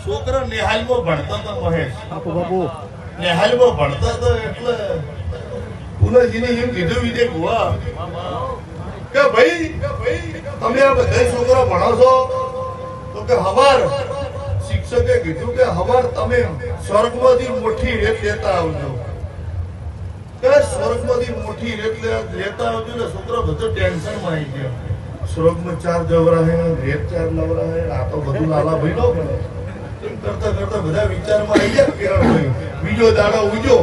છોકરો નિહાલમાં ભણતો તો મહેશ બાપુ બાપુ નિહાલમાં ભણતો તો એટલે પુનજીને એમ કીધું વિજય ભુવા કે ભાઈ તમે આ બધા છોકરા ભણો છો તો કે હવાર શિક્ષકે કીધું કે હવાર તમે સ્વર્ગમાંથી મોટી રેત લેતા આવજો કે સ્વર્ગમાંથી મોટી રેત લેતા આવજો ને છોકરો બધો ટેન્શનમાં આવી ગયો સ્વર્ગમાં 4 જવરા હે રેત 4 લવરા હે આ તો બધું લાલા ભાઈ નો પડે એમ કરતા કરતા બધા વિચારમાં આવી ગયા કિરણભાઈ બીજો દાડો ઉજો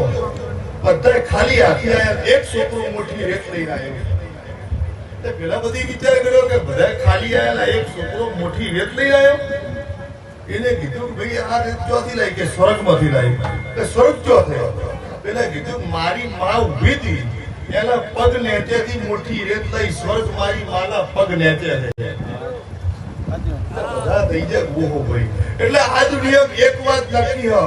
બધા ખાલી હાથી આયા એક છોકરો મોટી રેત લઈને આવ્યો પેલા બધી વિચાર કર્યો કે બધા ખાલી આયેલા એક છોકરો મોટી રેત લઈને આવ્યો એને કીધું કે ભાઈ આ રેત ચોથી લાવી કે સ્વર્ગમાંથી લાવી કે સ્વર્ગ ચો થયો પેલા કીધું મારી માં ઊભી હતી એના પગ નેચેથી મોટી રેત લઈ સ્વર્ગ મારી માના પગ નેચે છે બધા થઈ જાય ઓહો ભાઈ એટલે આ દુનિયા એક વાત નક્કી હ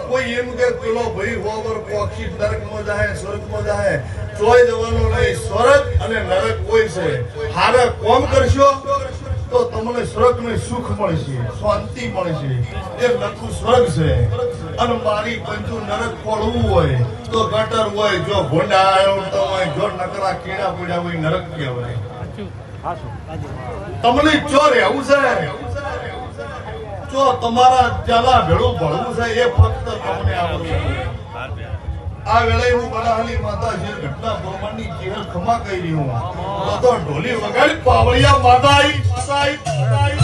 કોઈ એમ કે પેલો ભાઈ હોવર પક્ષી નરકમાં જાય સ્વર્ગમાં જાય ચોય જવાનો નહીં સ્વર્ગ અને નરક કોઈ છે હારે કોમ કરશો તો તમને સ્વર્ગનું સુખ મળશે શાંતિ મળશે એ લખું સ્વર્ગ છે અને મારી પંચુ નરક પડવું હોય તો ગટર હોય જો ભોંડા આવતો હોય જો નકરા કીડા પડ્યા હોય નરક કહેવાય તમને ચો રહેવું છે જો તમારા ચાલા ભેળું ભણવું છે એ ફક્ત તમને આવડવું આ વેળાએ હું બડાહલી માતા જે ઘટના બ્રહ્માંડની ચહેર ખમા કહી રહી હું તો ઢોલી વગાડી પાવળિયા માતા આઈ